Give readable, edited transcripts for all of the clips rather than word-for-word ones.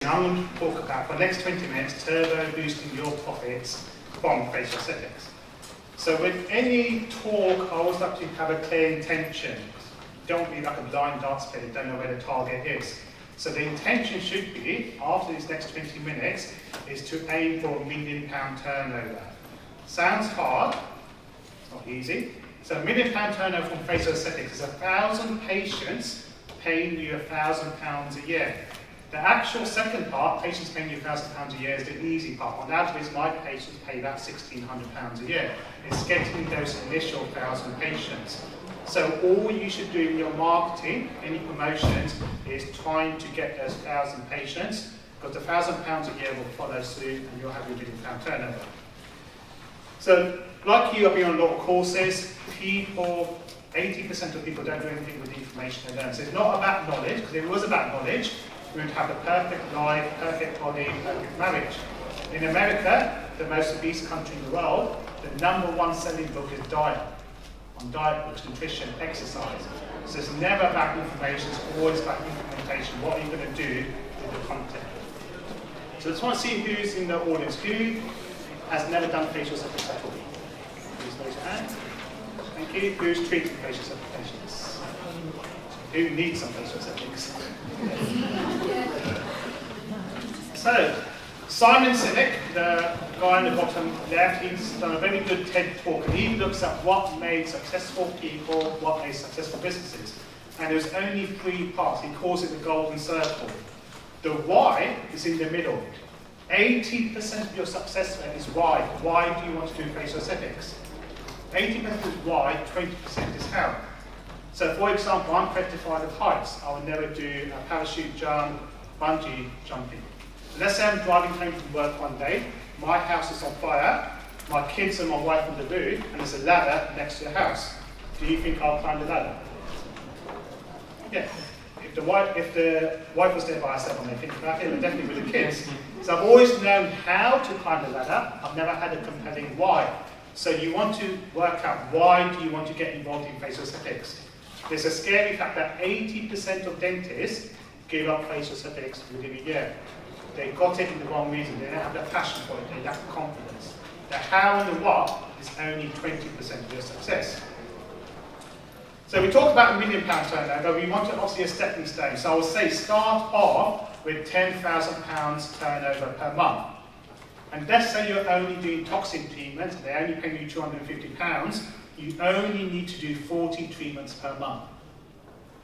I'm going to talk about, for the next 20 minutes, turbo boosting your profits from facial aesthetics. So with any talk, I always like to have a clear intention. Don't be like a blind darts player, you don't know where the target is. So the intention should be, after these next 20 minutes, is to aim for £1 million turnover. Sounds hard, it's not easy. So £1 million turnover from facial aesthetics is 1,000 patients paying you £1,000 a year. The actual second part, patients paying you £1,000 a year, is the easy part. On average, my patients pay about £1,600 a year. It's getting those initial 1,000 patients. So all you should do in your marketing, any promotions, is trying to get those 1,000 patients, because the £1,000 a year will follow suit and you'll have your £1 million turnover. So, like you, I've been on a lot of courses. 80% of people don't do anything with the information they learn. So it's not about knowledge, because if it was about knowledge, we would have a perfect life, perfect body, perfect marriage. In America, the most obese country in the world, the #1 selling book is Diet. On diet books, nutrition, exercise. So it's never about information, it's always about implementation. What are you going to do with the content? So I just want to see who's in the audience. Who has never done facial aesthetics at all? Please raise your hand. Thank you. Who's treating facial aesthetic patients? Who needs some facial aesthetics? So, Simon Sinek, the guy in the bottom left, he's done a very good TED talk, and he looks at what made successful people, what made successful businesses. And there's only 3 parts. He calls it the golden circle. The why is in the middle. 80% of your success rate is why. Why do you want to do facial aesthetics? 80% is why, 20% is how. So for example, I'm petrified of heights. I would never do a parachute jump, bungee jumping. Let's say I'm driving home from work one day, my house is on fire, my kids and my wife on the roof, and there's a ladder next to the house. Do you think I'll climb the ladder? Yeah. If the wife was there by herself, I may think about it, but definitely with the kids. So I've always known how to climb the ladder. I've never had a compelling why. So you want to work out why do you want to get involved in facial aesthetics. There's a scary fact that 80% of dentists give up facial aesthetics within a year. They got it in the wrong reason. They don't have the passion for it. They lack the confidence. The how and the what is only 20% of your success. So we talked about £1 million turnover. We wanted obviously a stepping stone. So I would say start off with £10,000 turnover per month. And let's say you're only doing toxin treatments, and they're only paying you £250, you only need to do 40 treatments per month.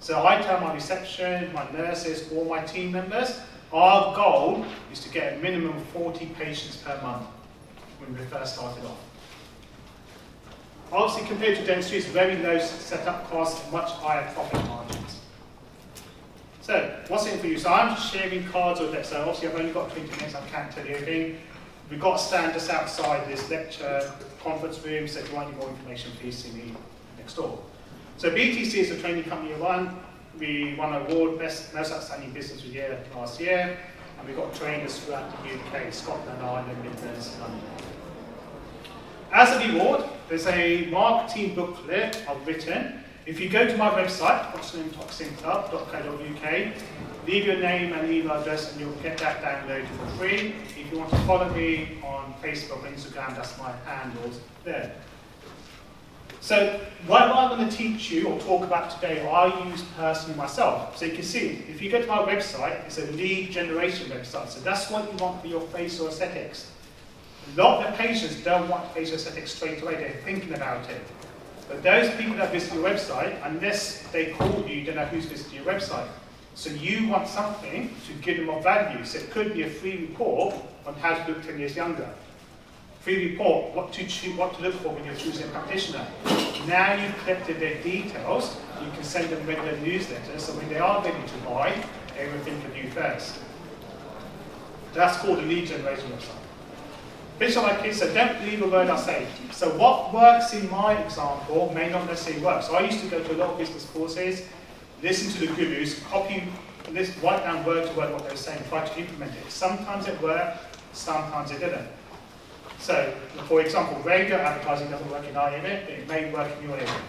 So I tell my reception, my nurses, all my team members, our goal is to get a minimum of 40 patients per month when we first started off. Obviously, compared to dentistry, it's very low setup costs, much higher profit margins. So, what's in it for you? So I'm sharing cards with it. So obviously I've only got 20 minutes, I can't tell you everything. We've got a stand just outside this lecture conference room, so if you want any more information, please see me next door. So BTC is a training company we won an award, Most Outstanding Business of the Year last year, and we've got trainers throughout the UK, Scotland, Ireland, Midlands, London. As a reward, there's a marketing booklet I've written. If you go to my website, botulinumtoxinclub.co.uk, leave your name and email address and you'll get that downloaded for free. If you want to follow me on Facebook and Instagram, that's my handles there. So what I'm going to teach you or talk about today, I use personally myself. So you can see, if you go to my website, it's a lead generation website. So that's what you want for your facial aesthetics. A lot of the patients don't want facial aesthetics straight away, they're thinking about it. But those people that visit your website, unless they call you, you don't know who's visiting your website. So you want something to give them of value. So it could be a free report on how to look 10 years younger. Free report, what to look for when you're choosing a practitioner. Now you've collected their details, you can send them regular newsletters, so when they are ready to buy, they will think of you first. That's called a lead generation website. Finish on my kids, so don't believe a word I say. So what works in my example may not necessarily work. So I used to go to a lot of business courses, listen to the gurus, copy, write down word to word what they were saying, try to implement it. Sometimes it worked, sometimes it didn't. So, for example, radio advertising doesn't work in our area, but it may work in your area.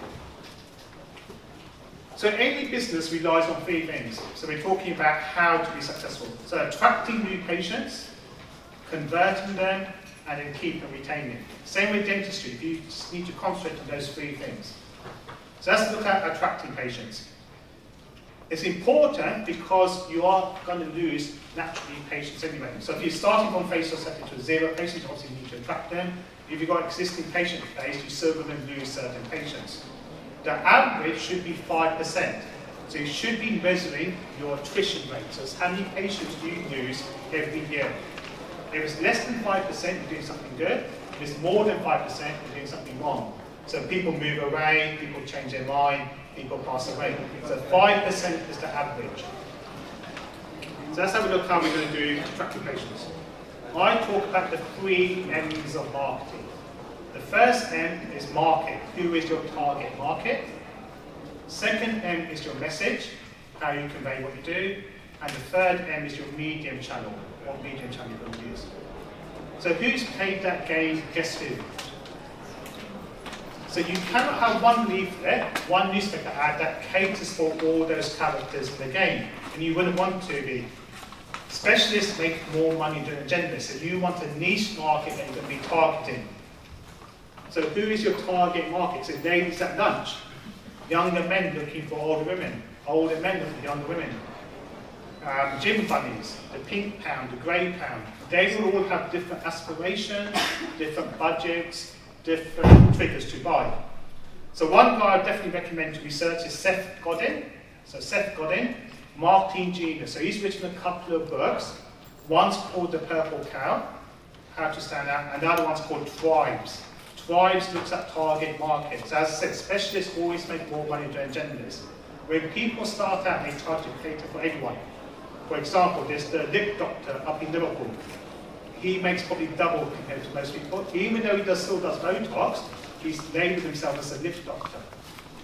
So any business relies on three things. So we're talking about how to be successful. So attracting new patients, converting them, and then keep and retain them. Same with dentistry, you just need to concentrate on those three things. So let's look at attracting patients. It's important because you are going to lose naturally patients anyway. So if you're starting from facial setting to 0 patients, obviously you need to attract them. If you've got existing patient base, you're still going to lose certain patients. The average should be 5%. So you should be measuring your attrition rate. So it's how many patients do you lose every year. If it's less than 5%, you're doing something good. If it's more than 5%, you're doing something wrong. So people move away, people change their mind, people pass away. So 5% is the average. So let's have a look how we're going to do attracting patients. I talk about the 3 M's of marketing. The first M is market. Who is your target market? Second M is your message, how you convey what you do. And the third M is your medium channel, what medium channel you're going to use. So who's played that game? Guess who? So you cannot have one leaflet, one newspaper ad that caters for all those characters in the game. And you wouldn't want to be. Specialists make more money than generalists. So you want a niche market that you're going to be targeting. So who is your target market? So ladies at lunch, younger men looking for older women, older men looking for younger women, gym bunnies, the pink pound, the grey pound. They will all have different aspirations, different budgets, different triggers to buy. So one guy I definitely recommend to research is Seth Godin. So Seth Godin, marketing genius. So he's written a couple of books. One's called The Purple Cow, How to Stand Out, and the other one's called Tribes. Tribes looks at target markets. As I said, specialists always make more money than generalists. When people start out, they try to cater for everyone. For example, there's the lip doctor up in Liverpool. He makes probably double compared to most people. Even though he still does Botox, he's labelled himself as a lip doctor.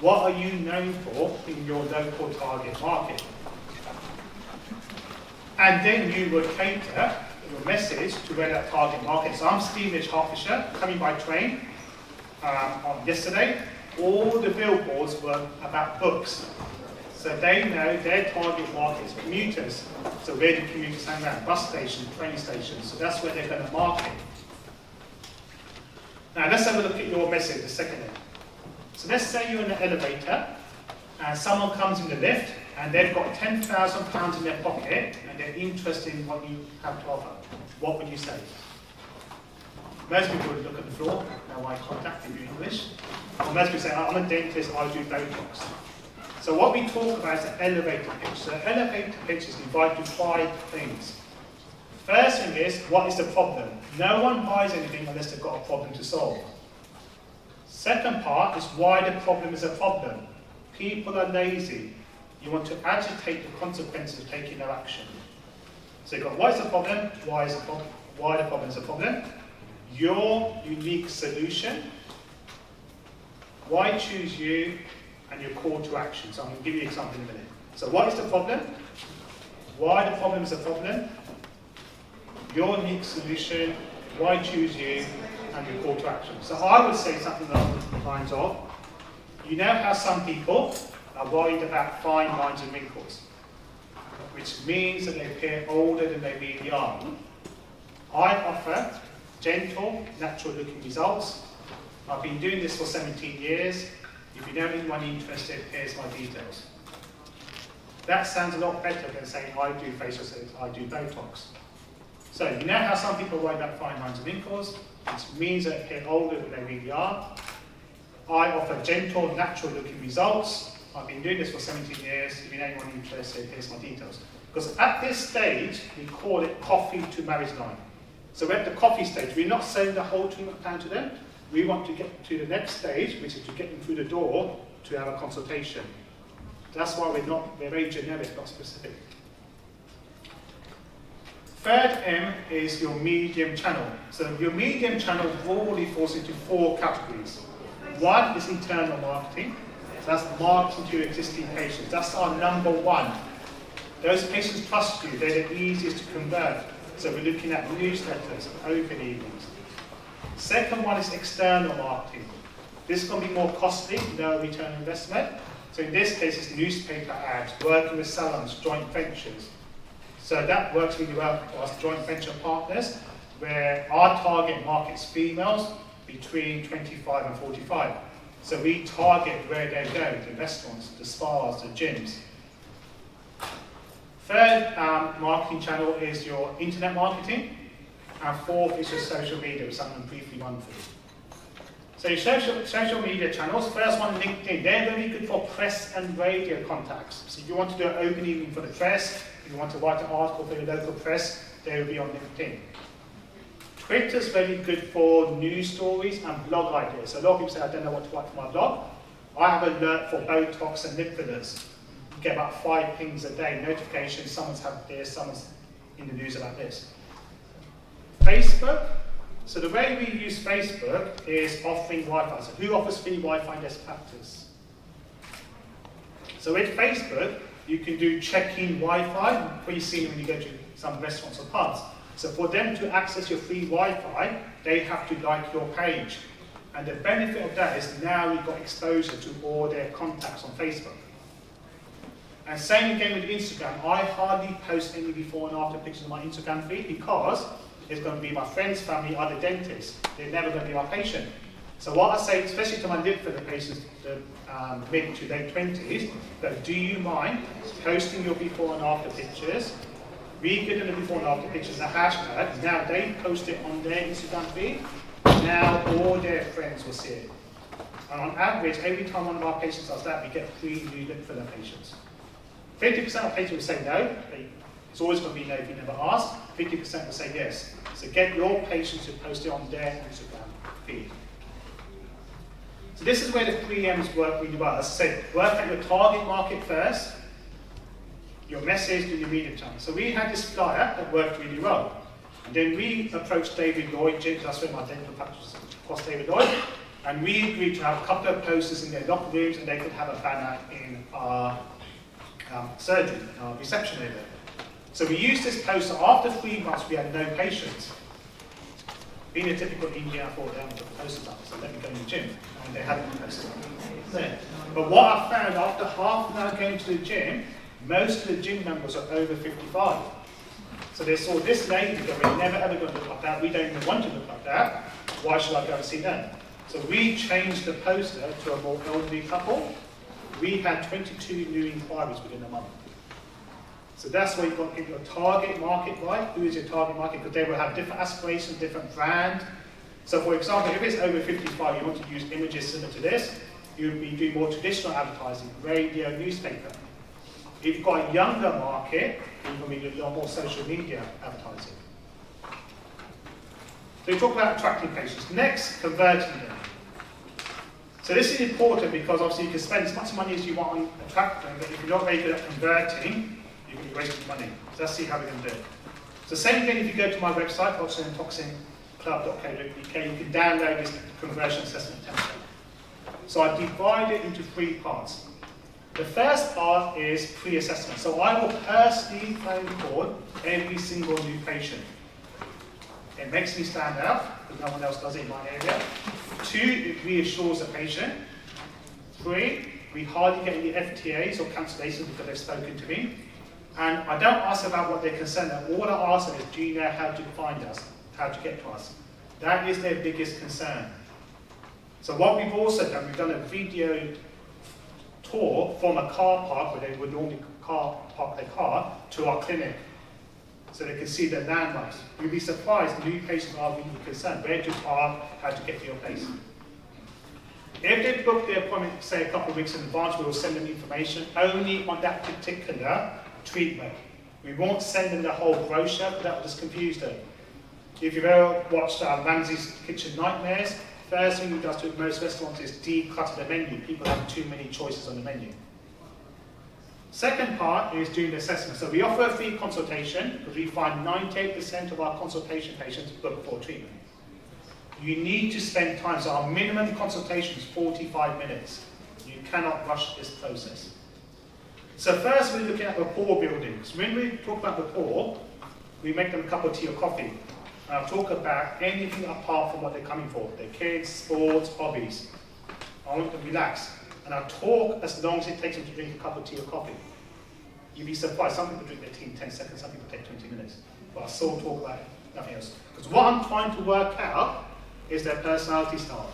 What are you known for in your local target market? And then you would cater your message to where that target market is. So I'm Stevenage, Hertfordshire, coming by train on yesterday. All the billboards were about books. So they know their target market is commuters. So where do commuters hang around? Bus stations, train stations. So that's where they're going to market. Now let's have a look at your message, the second one. So let's say you're in an elevator and someone comes in the lift and they've got £10,000 in their pocket and they're interested in what you have to offer. What would you say? Most people would look at the floor, no eye contact if you're English. Or most people say, I'm a dentist, I do Botox. So what we talk about is an elevator pitch. So an elevator pitch is divided into 5 things. First thing is, what is the problem? No one buys anything unless they've got a problem to solve. Second part is why the problem is a problem. People are lazy. You want to agitate the consequences of taking no action. So you've got what is the problem, why is the problem, why the problem is a problem, your unique solution, why choose you, and your call to action. So I'm going to give you an example in a minute. So what is the problem? Why the problem is a problem? Your unique solution, why choose you, and your call to action. So I would say something along the lines of, you know how some people are worried about fine lines and wrinkles, which means that they appear older than they really are. I offer gentle, natural looking results. I've been doing this for 17 years. If you know anyone interested, here's my details. That sounds a lot better than saying I do facial surgery, I do Botox. So you know how some people worry about fine lines and wrinkles, which means that they appear older than they really are. I offer gentle, natural looking results. I've been doing this for 17 years. If you know anyone interested, here's my details. Because at this stage, we call it coffee to marriage line. So we're at the coffee stage. We're not selling the whole treatment plan to them. We want to get to the next stage, which is to get them through the door to have a consultation. That's why we're very generic, not specific. Third M is your medium channel. So your medium channel broadly falls into 4 categories. One is internal marketing. So that's marketing to your existing patients. That's our number 1. Those patients trust you. They're the easiest to convert. So we're looking at newsletters, open evenings. Second one is external marketing. This is going to be more costly, no return on investment. So in this case, it's newspaper ads, working with salons, joint ventures. So that works really well for us joint venture partners, where our target market's females between 25 and 45. So we target where they go, the restaurants, the spas, the gyms. Third marketing channel is your internet marketing. And fourth is your social media, which I'm going to briefly run through. So your social media channels, first one, LinkedIn. They're very good for press and radio contacts. So if you want to do an open evening for the press, if you want to write an article for your local press, they will be on LinkedIn. Twitter's very good for news stories and blog ideas. So a lot of people say, I don't know what to write for my blog. I have an alert for Botox and lip fillers. You get about 5 pings a day, notifications, someone's had this, someone's in the news about this. Facebook. So the way we use Facebook is offering Wi-Fi. So who offers free Wi-Fi in best practice? So with Facebook, you can do check-in Wi-Fi, pre-seen when you go to some restaurants or pubs. So for them to access your free Wi-Fi, they have to like your page. And the benefit of that is now you've got exposure to all their contacts on Facebook. And same again with Instagram. I hardly post any before and after pictures on my Instagram feed because it's going to be my friends, family, other dentists. They're never going to be my patient. So what I say, especially to my lip filler patients, the mid to late 20s, that do you mind posting your before and after pictures, re-getting the before and after pictures, the hashtag, now they post it on their Instagram feed, now all their friends will see it. And on average, every time one of our patients does that, we get 3 new lip filler patients. 50% of patients will say no. It's always going to be no if you never ask. 50% will say yes. So get your patients to post it on their Instagram feed. So this is where the 3 M's work really well. As I said, work at your target market first, your message and your media channel. So we had this flyer that worked really well. And then we approached David Lloyd, James, that's where my dental practice across David Lloyd, and we agreed to have a couple of posters in their locker rooms and they could have a banner in our surgery, our reception area. So we used this poster. After 3 months, we had no patients. Being a typical Indian, I thought they haven't put the posters up, so let me go in the gym. And they hadn't put the posters up. There. But what I found after half an hour going to the gym, most of the gym members are over 55. So they saw this lady go, we're never ever going to look like that. We don't even want to look like that. Why should I go and see them? So we changed the poster to a more elderly couple. We had 22 new inquiries within a month. So that's where you've got to get your target market right. Who is your target market? Because they will have different aspirations, different brand. So for example, if it's over 55, you want to use images similar to this, you'd be doing more traditional advertising, radio, newspaper. If you've got a younger market, you're going to be doing a lot more social media advertising. So we talk about attracting patients. Next, converting them. So this is important because obviously you can spend as much money as you want on attracting them, but if you're not very good at converting, you're going to be wasting money. So let's see how we're going to do it. So same thing if you go to my website, oxygentoxinclub.co.uk, you can download this conversion assessment template. So I divide it into 3 parts. The first part is pre-assessment. So I will personally phone call every single new patient. It makes me stand out because no one else does it in my area. 2, it reassures the patient. 3, we hardly get any FTAs or cancellations because they've spoken to me. And I don't ask about what they're concerned about. All I ask them is, do you know how to find us? How to get to us? That is their biggest concern. So what we've also done, we've done a video tour from a car park where they would normally park their car to our clinic. So they can see the landmarks. You'd be surprised, new patients are really concerned. Where to park, how to get to your place. If they book their appointment, say a couple of weeks in advance, we will send them information only on that particular treatment. We won't send them the whole brochure, because that will just confuse them. If you've ever watched Ramsay's Kitchen Nightmares, first thing he does to most restaurants is declutter the menu. People have too many choices on the menu. Second part is doing the assessment. So we offer a free consultation because we find 98% of our consultation patients book for treatment. You need to spend time. So our minimum consultation is 45 minutes. You cannot rush this process. So first we're looking at rapport building. So when we talk about rapport, we make them a cup of tea or coffee. And I'll talk about anything apart from what they're coming for. Their kids, sports, hobbies. I want them to relax. And and I talk as long as it takes them to drink a cup of tea or coffee. You'd be surprised, some people drink their tea in 10 seconds, some people take 20 minutes. But I still talk about nothing else. Because what I'm trying to work out is their personality style.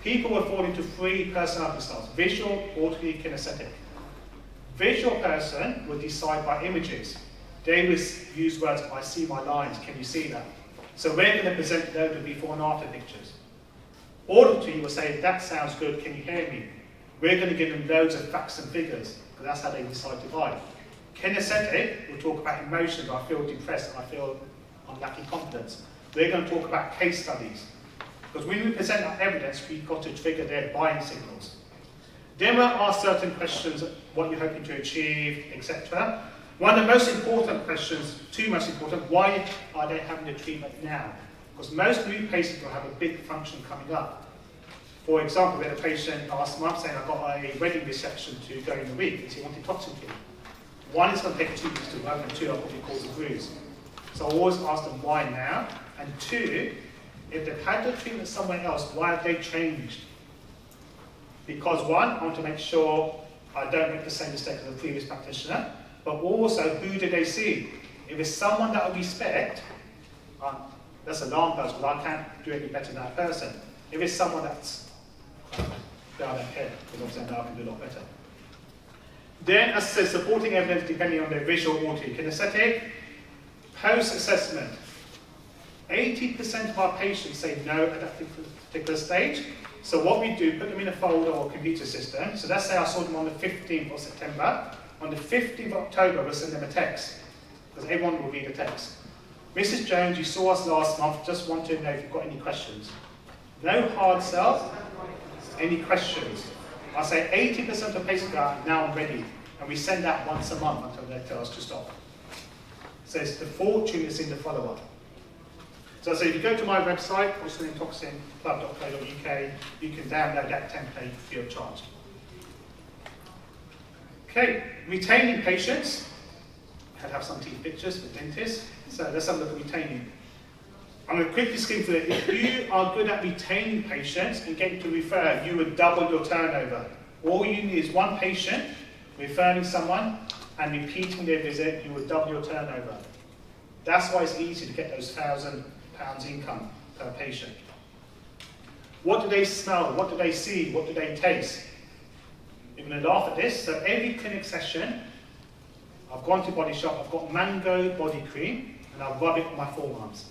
People will fall into 3 personality styles: visual, auditory, kinesthetic. Visual person will decide by images. They will use words, I see my lines, can you see that? So we're going to present loads of before and after pictures. Auditory will say, that sounds good, can you hear me? We're going to give them loads of facts and figures, because that's how they decide to buy. Kinesthetic will talk about emotions. I feel depressed, I feel I'm lacking confidence. We're going to talk about case studies. Because when we present our evidence, we've got to trigger their buying signals. Then we'll ask certain questions, what you're hoping to achieve, etc. One of the most important questions, 2 most important, why are they having the treatment now? Because most new patients will have a big function coming up. For example, we had a patient last month saying, I've got a wedding reception to go in a week, and he wanted toxin treatment. 1, it's going to take 2 weeks to work, and 2, I'll probably cause a bruise. So I always ask them why now, and 2, if they've had the treatment somewhere else, why have they changed? Because 1, I want to make sure I don't make the same mistake as the previous practitioner, but also, who do they see? If it's someone that I respect, that's alarm bells, because I can't do any better than that person. If it's someone that's, I don't care, because obviously I know I can do a lot better. Then, as I said, supporting evidence depending on their visual, auditory, kinesthetic. Post-assessment. 80% of our patients say no at that particular stage. So what we do, put them in a folder or a computer system. So let's say I saw them on the 15th of September. On the 15th of October, we'll send them a text, because everyone will read a text. Mrs. Jones, you saw us last month, just want to know if you've got any questions. No hard sell, any questions. I say 80% of patients are now I'm ready, and we send that once a month until they tell us to stop. So it's the fortune is in the follow-up. So I say if you go to my website, porcelaintoxinclub.co.uk, you can download that template free of charge. Okay, retaining patients. I have some teeth pictures for dentists. So let's have a look at retaining. I'm going to quickly skim through it. If you are good at retaining patients and getting to refer, you would double your turnover. All you need is 1 patient referring someone and repeating their visit, you would double your turnover. That's why it's easy to get those £1,000 income per patient. What do they smell? What do they see? What do they taste? You're going to laugh at this. So every clinic session, I've gone to Body Shop, I've got mango body cream, and I rub it on my forearms.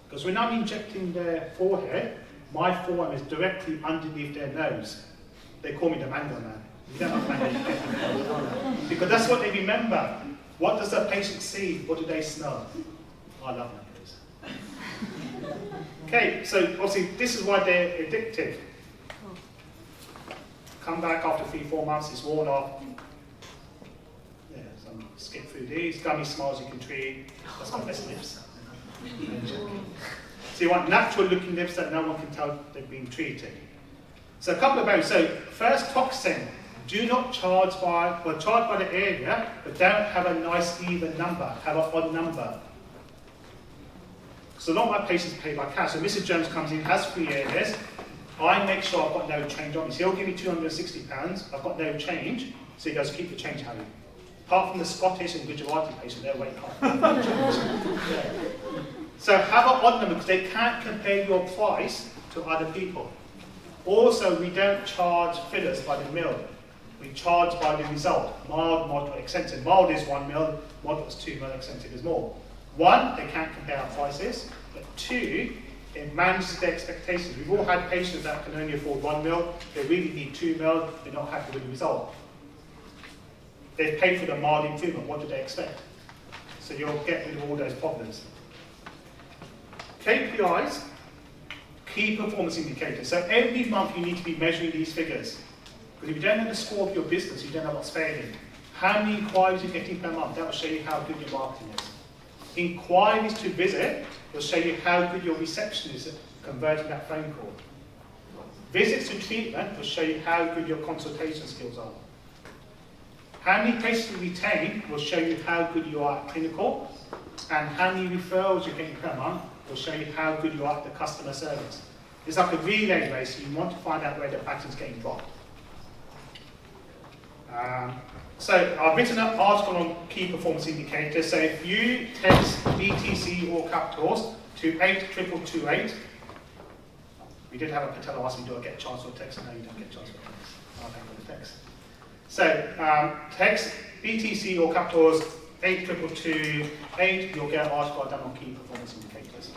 Because when I'm injecting their forehead, my forearm is directly underneath their nose. They call me the mango man. You don't have mango. Because that's what they remember. What does the patient see? What do they smell? I love mangoes. Okay, so obviously this is why they're addictive. Come back after 3-4 months, it's worn off. Yeah, so I'm skip through these. Gummy smiles you can treat. That's my best lips. So you want natural looking lips that no one can tell they've been treated. So a couple of barriers. So first, toxin. Do not charge by, well, charge by the area, but don't have a nice even number. Have an odd number. So a lot of my patients pay by cash. So Mr. Jones comes in, has 3 areas. I make sure I've got no change on me. So he'll give me £260. I've got no change. So he goes, keep the change, Harry. Apart from the Scottish and Gujarati patient, they're way high. So have an odd number, because they can't compare your price to other people. Also, we don't charge fillers by the mil. We charge by the result. Mild, moderate, extensive. Mild is 1 mil, moderate is 2 mil, extensive is more. 1, they can't compare our prices. But 2, it manages their expectations. We've all had patients that can only afford 1 mil, they really need 2 mil, they're not happy with the result. They've paid for the mild improvement, what do they expect? So you'll get rid of all those problems. KPIs, key performance indicators. So every month you need to be measuring these figures. Because if you don't know the score of your business, you don't know what's failing. How many inquiries you're getting per month, that will show you how good your marketing is. Inquiries to visit will show you how good your reception is at converting that phone call. Visits to treatment will show you how good your consultation skills are. How many patients you retain will show you how good you are at clinical, and how many referrals you're getting per month will show you how good you are at the customer service. It's like a relay race, so you want to find out where the pattern's getting dropped. So I've written an article on key performance indicators. So if you text BTC all capitals to 82228, we did have a Patella ask me, do I get a chance for a text? No, you don't get a chance for a text. I'll thank you for the text. So text BTC all capitals 82228, you'll get an article done on key performance indicators.